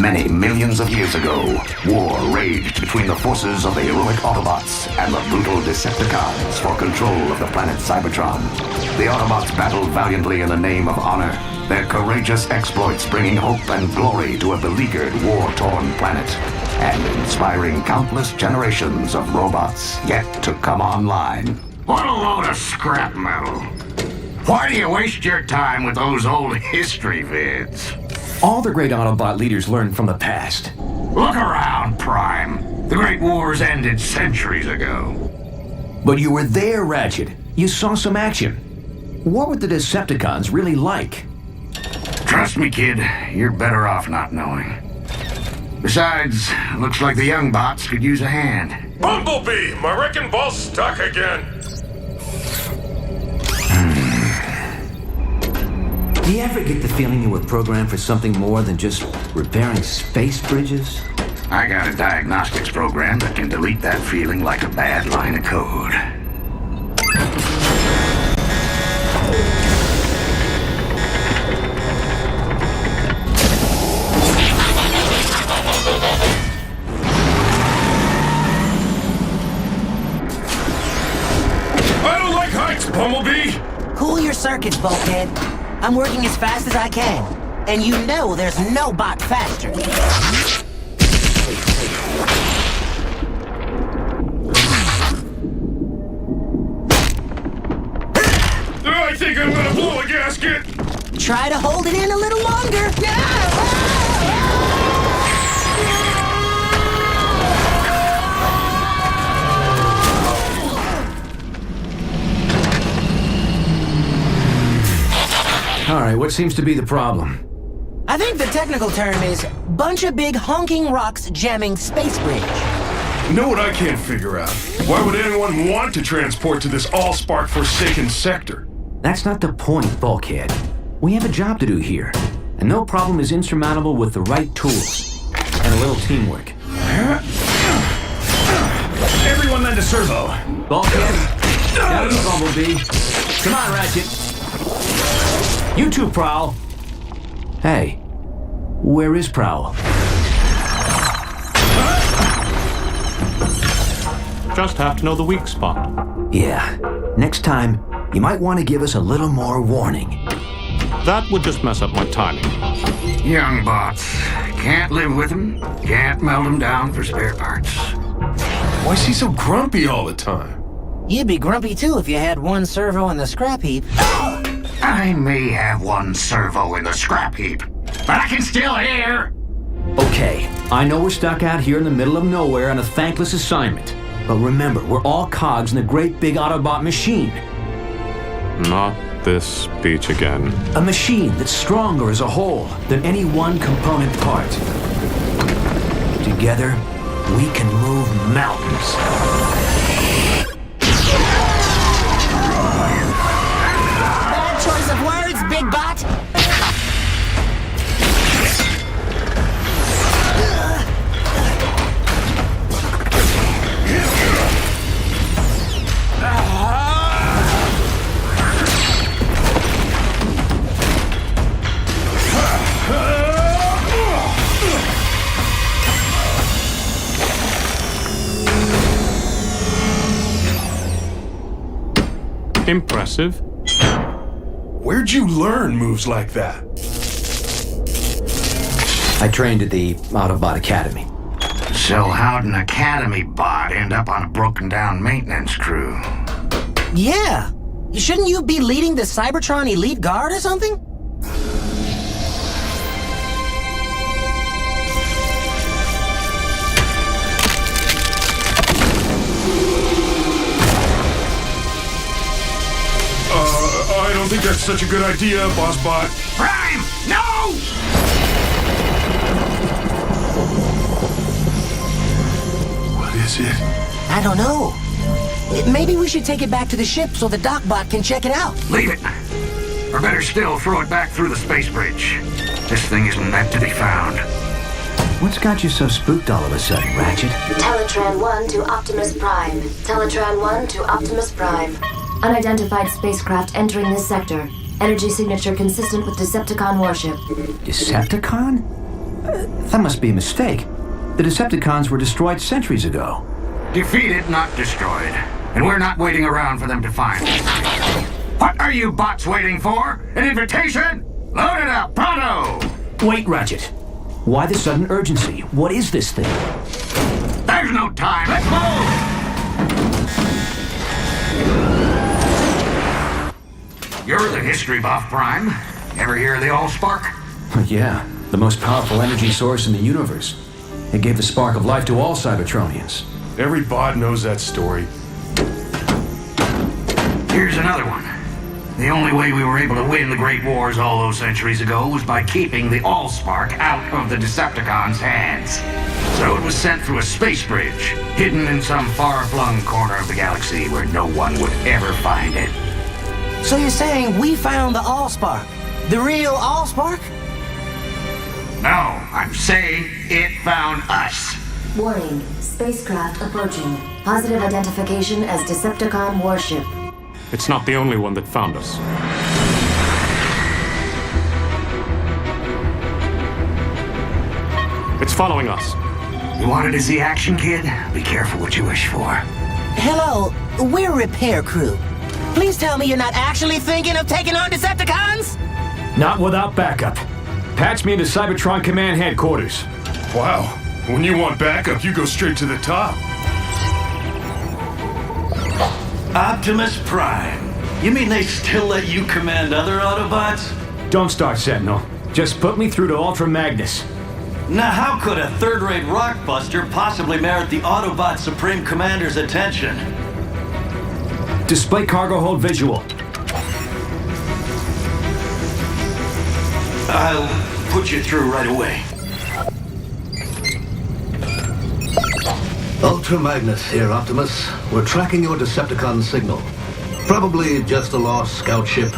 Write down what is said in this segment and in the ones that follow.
Many millions of years ago, war raged between the forces of the heroic Autobots and the brutal Decepticons for control of the planet Cybertron. The Autobots battled valiantly in the name of honor, their courageous exploits bringing hope and glory to a beleaguered, war-torn planet, and inspiring countless generations of robots yet to come online. What a load of scrap metal. Why do you waste your time with those old history vids? All the great Autobot leaders learned from the past. Look around, Prime. The Great Wars ended centuries ago. But you were there, Ratchet. You saw some action. What were the Decepticons really like? Trust me, kid, you're better off not knowing. Besides, looks like the young bots could use a hand. Bumblebee! My wrecking ball's stuck again! Do you ever get the feeling you were programmed for something more than just repairing space bridges? I got a diagnostics program that can delete that feeling like a bad line of code. I don't like heights, Bumblebee! Cool your circuits, Bulkhead. I'm working as fast as I can. And you know there's no bot faster. I think I'm gonna blow a gasket! Try to hold it in a little longer. All right, what seems to be the problem? I think the technical term is bunch of big honking rocks jamming space bridge. You know what I can't figure out? Why would anyone want to transport to this all-spark forsaken sector? That's not the point, Bulkhead. We have a job to do here, and no problem is insurmountable with the right tools and a little teamwork. Everyone lend a servo. Bulkhead, down to Bumblebee. Come on, Ratchet. You too, Prowl. Hey, where is Prowl? Just have to know the weak spot. Yeah, next time, you might want to give us a little more warning. That would just mess up my timing. Young bots. Can't live with them, can't melt them down for spare parts. Why is he so grumpy all the time? You'd be grumpy too if you had one servo in the scrap heap. I may have one servo in the scrap heap, but I can still hear. Okay, I know we're stuck out here in the middle of nowhere on a thankless assignment. But remember, we're all cogs in a great big Autobot machine. Not this speech again. A machine that's stronger as a whole than any one component part. Together, we can move mountains. Bad choice of words, Big Bot. Impressive. Where'd you learn moves like that? I trained at the Autobot Academy. So how'd an Academy bot end up on a broken-down maintenance crew? Yeah. Shouldn't you be leading the Cybertron Elite Guard or something? I don't think that's such a good idea, Boss Bot. Prime! No! What is it? I don't know. Maybe we should take it back to the ship so the Docbot can check it out. Leave it. Or better still, throw it back through the space bridge. This thing isn't meant to be found. What's got you so spooked all of a sudden, Ratchet? Teletran 1 to Optimus Prime. Teletran 1 to Optimus Prime. Unidentified spacecraft entering this sector. Energy signature consistent with Decepticon warship. Decepticon? That must be a mistake. The Decepticons were destroyed centuries ago. Defeated, not destroyed. And we're not waiting around for them to find us. What are you bots waiting for? An invitation? Load it up, pronto! Wait, Ratchet. Why the sudden urgency? What is this thing? There's no time, let's move! You're the history buff, Prime. Ever hear of the Allspark? Yeah, the most powerful energy source in the universe. It gave the spark of life to all Cybertronians. Every bot knows that story. Here's another one. The only way we were able to win the Great Wars all those centuries ago was by keeping the Allspark out of the Decepticons' hands. So it was sent through a space bridge, hidden in some far-flung corner of the galaxy where no one would ever find it. So you're saying we found the Allspark? The real Allspark? No, I'm saying it found us. Warning. Spacecraft approaching. Positive identification as Decepticon warship. It's not the only one that found us. It's following us. You wanted to see action, kid? Be careful what you wish for. Hello, we're repair crew. Please tell me you're not actually thinking of taking on Decepticons? Not without backup. Patch me into Cybertron Command Headquarters. Wow. When you want backup, you go straight to the top. Optimus Prime. You mean they still let you command other Autobots? Don't start, Sentinel. Just put me through to Ultra Magnus. Now how could a third-rate rockbuster possibly merit the Autobot Supreme Commander's attention? Display cargo hold visual. I'll put you through right away. Ultra Magnus here, Optimus. We're tracking your Decepticon signal. Probably just a lost scout ship.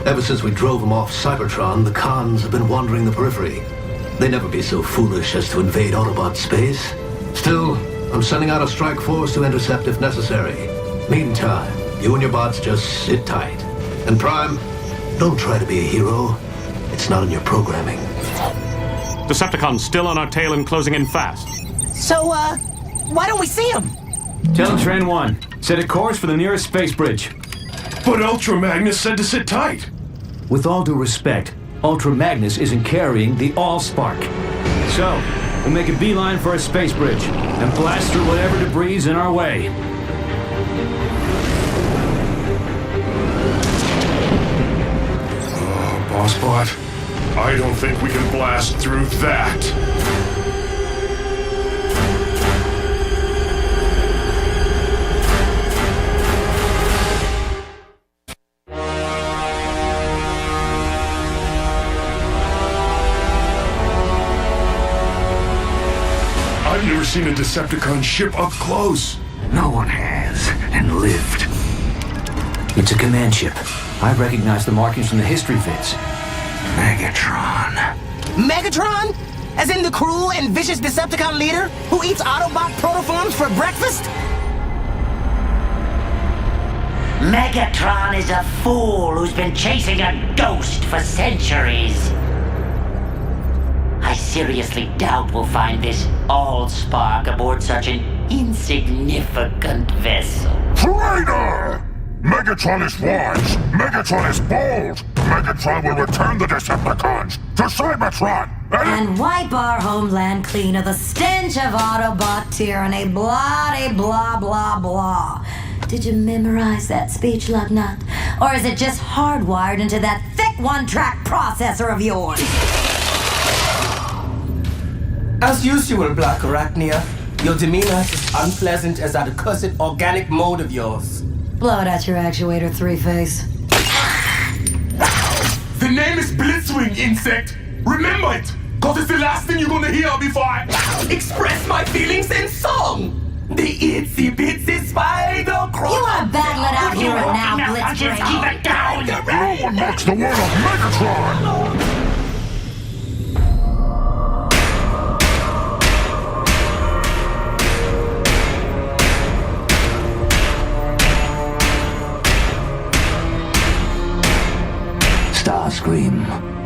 Ever since we drove them off Cybertron, the cons have been wandering the periphery. They'd never be so foolish as to invade Autobot space. Still, I'm sending out a strike force to intercept if necessary. Meantime, you and your bots just sit tight. And Prime, don't try to be a hero. It's not in your programming. Decepticons still on our tail and closing in fast. So, why don't we see him? Teletran 1, set a course for the nearest space bridge. But Ultra Magnus said to sit tight. With all due respect, Ultra Magnus isn't carrying the Allspark. So, we'll make a beeline for a space bridge and blast through whatever debris is in our way. Oh, Bossbot, I don't think we can blast through that. I've never seen a Decepticon ship up close. No one has, and lived. It's a command ship. I recognize the markings from the history vids. Megatron. Megatron? As in the cruel and vicious Decepticon leader who eats Autobot protoforms for breakfast? Megatron is a fool who's been chasing a ghost for centuries. I seriously doubt we'll find this Allspark aboard such an insignificant vessel. Traitor! Megatron is wise. Megatron is bold. Megatron will return the Decepticons to Cybertron and wipe our homeland clean of the stench of Autobot tyranny. Blah, blah, blah, blah. Did you memorize that speech, Lugnut? Or is it just hardwired into that thick one-track processor of yours? As usual, Black Arachnia, your demeanor is as unpleasant as that accursed organic mode of yours. Blow it at your actuator, Three-Face. The name is Blitzwing, insect. Remember it, cause it's the last thing you're gonna hear before I express my feelings in song. The itsy bitsy spider crawl. You wanna battle it out here and now, Blitzwing? Keep it down! No one mocks the word of Megatron! Starscream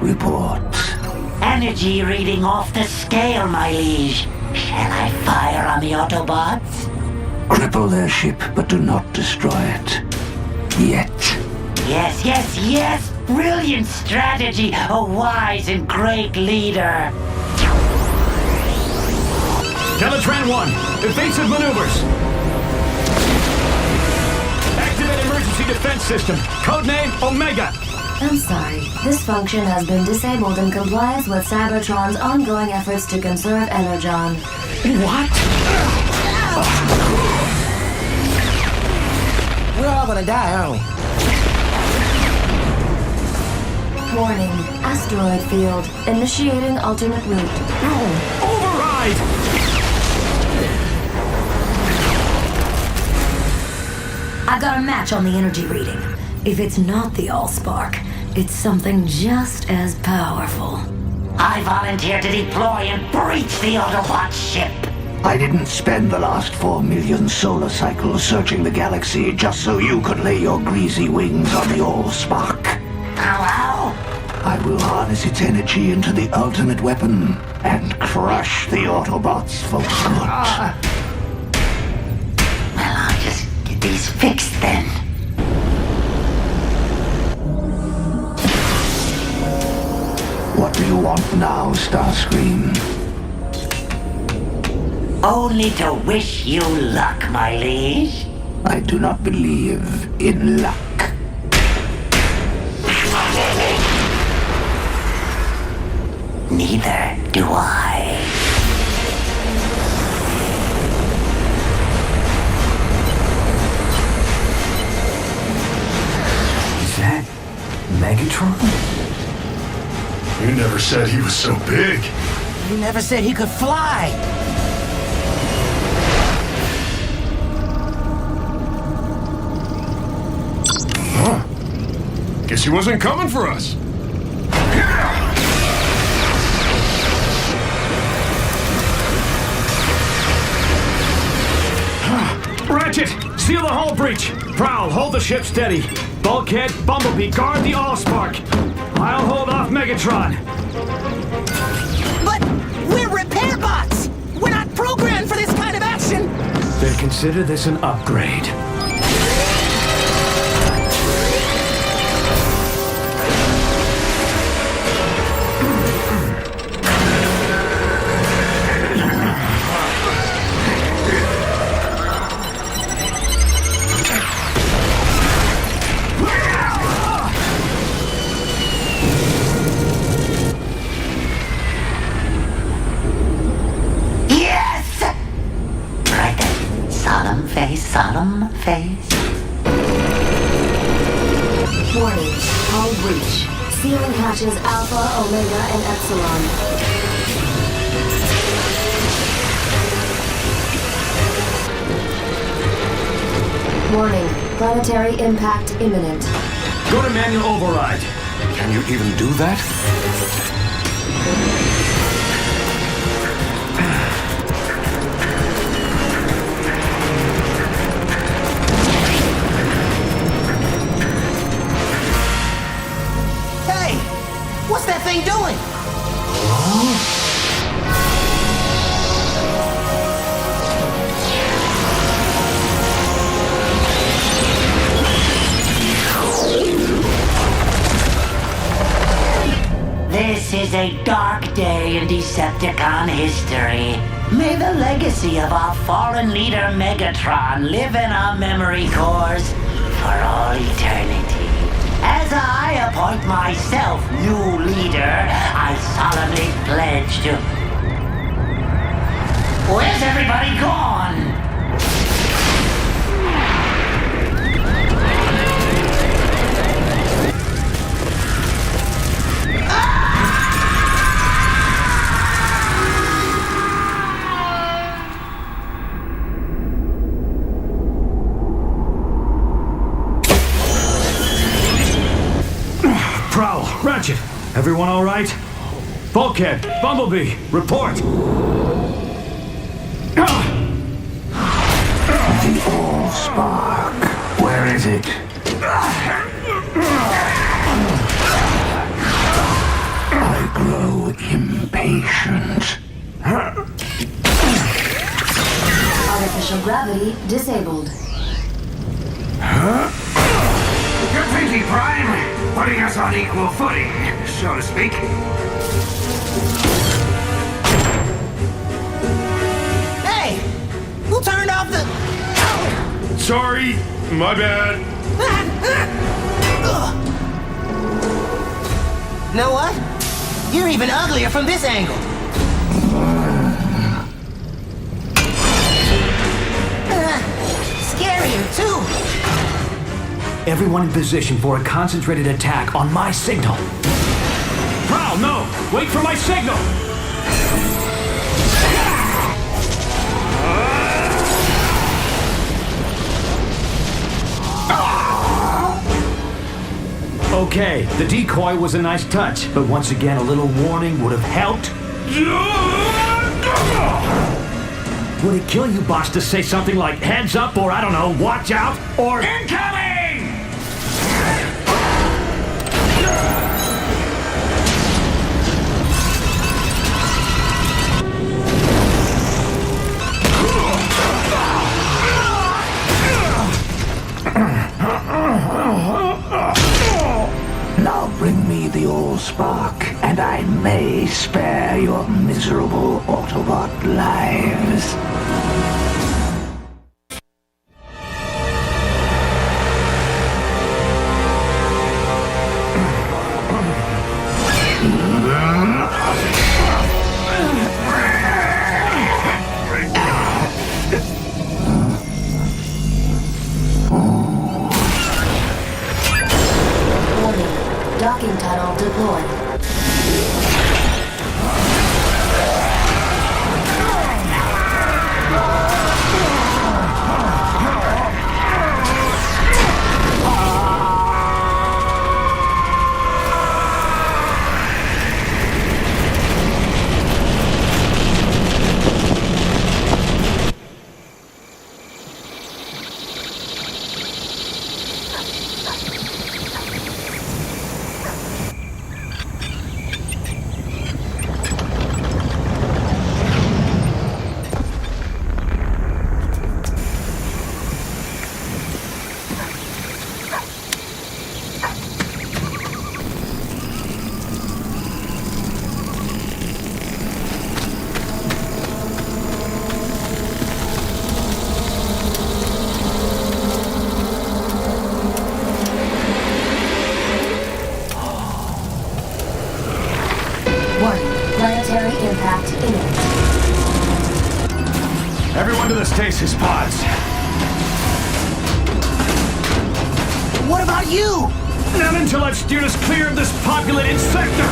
reports. energy reading off the scale, my liege. Shall I fire on the Autobots? Cripple their ship, but do not destroy it. Yet. Yes, yes, yes! Brilliant strategy! A wise and great leader! Teletran 1, evasive maneuvers. Activate emergency defense system. Codename Omega. I'm sorry. This function has been disabled in compliance with Cybertron's ongoing efforts to conserve Energon. What? We're all gonna die, aren't we? Warning. Asteroid field. Initiating alternate route. Override! I got a match on the energy reading. If it's not the Allspark, it's something just as powerful. I volunteer to deploy and breach the Autobot ship. I didn't spend the last 4 million solar cycles searching the galaxy just so you could lay your greasy wings on the Allspark. Ow, I will harness its energy into the ultimate weapon and crush the Autobots for good. Well, I'll just get these fixed then. What do you want now, Starscream? Only to wish you luck, my liege. I do not believe in luck. Neither do I. Is that Megatron? You never said he was so big. You never said he could fly. Huh. Guess he wasn't coming for us. Ratchet, seal the hull breach. Prowl, hold the ship steady. Bulkhead, Bumblebee, guard the Allspark. I'll hold off Megatron. But we're repair bots! We're not programmed for this kind of action! Then consider this an upgrade. Solemn face. Warning. Hull breach. Sealing hatches Alpha, Omega, and Epsilon. Warning. Planetary impact imminent. Go to manual override. Can you even do that? What's that thing doing? This is a dark day in Decepticon history. May the legacy of our fallen leader Megatron live in our memory cores for all eternity. As I appoint myself new leader, I solemnly pledge to... Where's everybody gone? Prowl, Ratchet, everyone all right? Bulkhead, Bumblebee, report. The Allspark. Where is it? I grow impatient. patient. Artificial gravity disabled. Good thinking, Prime. Putting us on equal footing, so to speak. Hey! Who turned off the... Sorry, my bad. Know what? You're even uglier from this angle. Scarier, too. Everyone in position for a concentrated attack on my signal. Prowl, no! Wait for my signal! Okay, the decoy was a nice touch, but once again, a little warning would have helped. Would it kill you, boss, to say something like heads up, or I don't know, watch out, or incoming? Now bring me the Allspark, and I may spare your miserable Autobot lives. Docking tunnel deployed. Planetary impact imminent. Everyone to the stasis pods. What about you? Not until I've steered us clear of this populated sector.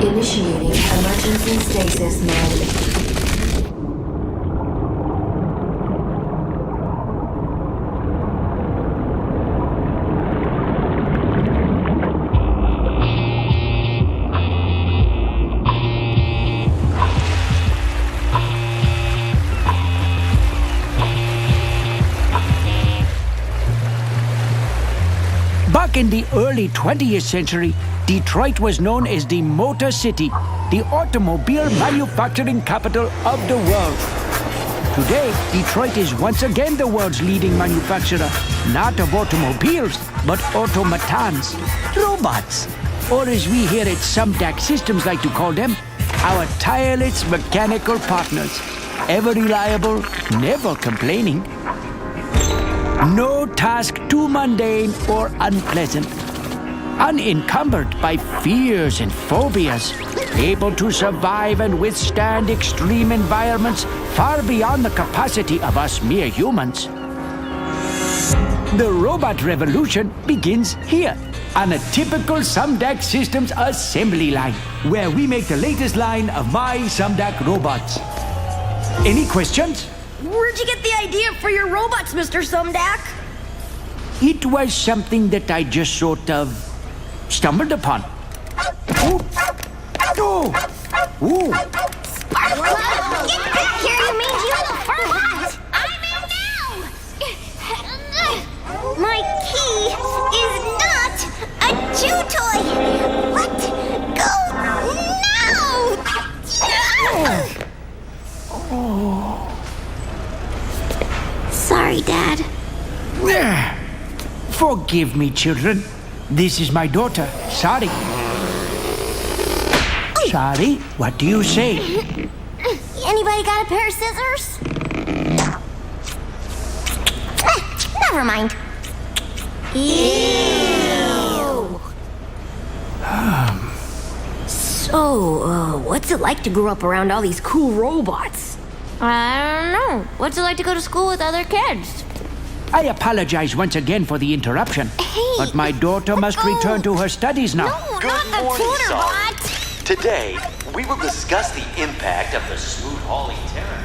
Initiating emergency stasis mode. Back in the early 20th century, Detroit was known as the Motor City, the automobile manufacturing capital of the world. Today, Detroit is once again the world's leading manufacturer, not of automobiles, but automatons, robots, or as we here at Sumdac Systems like to call them, our tireless mechanical partners, ever reliable, never complaining. No task too mundane or unpleasant. Unencumbered by fears and phobias, able to survive and withstand extreme environments far beyond the capacity of us mere humans. The robot revolution begins here, on a typical Sumdac Systems assembly line, where we make the latest line of my Sumdac robots. Any questions? Where'd you get the idea for your robots, Mr. Sumdac? It was something that I just sort of stumbled upon. Oh! Oh! Ooh! Sparkplug! Get back here, you mangy little furbot! I'm in now! My key is not a chew toy! Let go now! Sorry, Dad. Forgive me, children. This is my daughter, Sari. Sari, what do you say? Anybody got a pair of scissors? Never mind. Ew. So, what's it like to grow up around all these cool robots? I don't know. What's it like to go to school with other kids? I apologize once again for the interruption. Hey. But my daughter must return to her studies now. No, Good not the morning, tutor son. bot. Today, we will discuss the impact of the smooth-hauling Terran.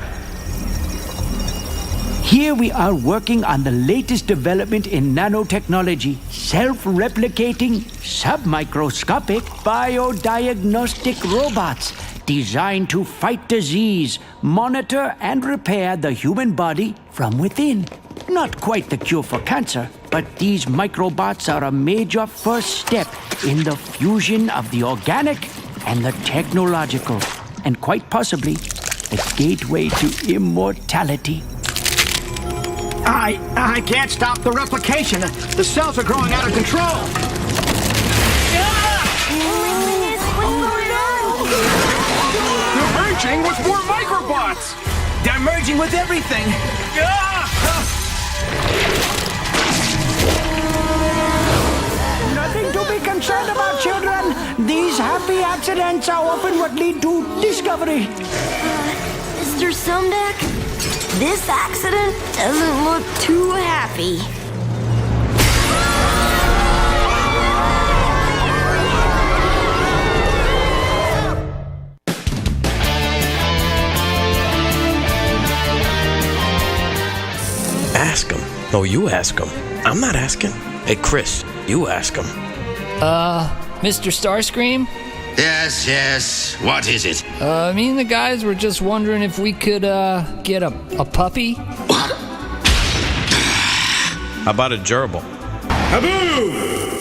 Here we are working on the latest development in nanotechnology, self-replicating, submicroscopic biodiagnostic robots designed to fight disease, monitor and repair the human body from within. Not quite the cure for cancer, but these microbots are a major first step in the fusion of the organic and the technological, and quite possibly the gateway to immortality. I can't stop the replication. The cells are growing out of control. They're merging with more microbots! They're merging with everything. Nothing to be concerned about, children. These happy accidents are often what lead to discovery. Mr. Sumdac, this accident doesn't look too happy. Ask him. No, you ask him. I'm not asking. Hey, Chris, you ask him. Mr. Starscream? Yes. What is it? Me and the guys were just wondering if we could, get a puppy? How about a gerbil? Haboo!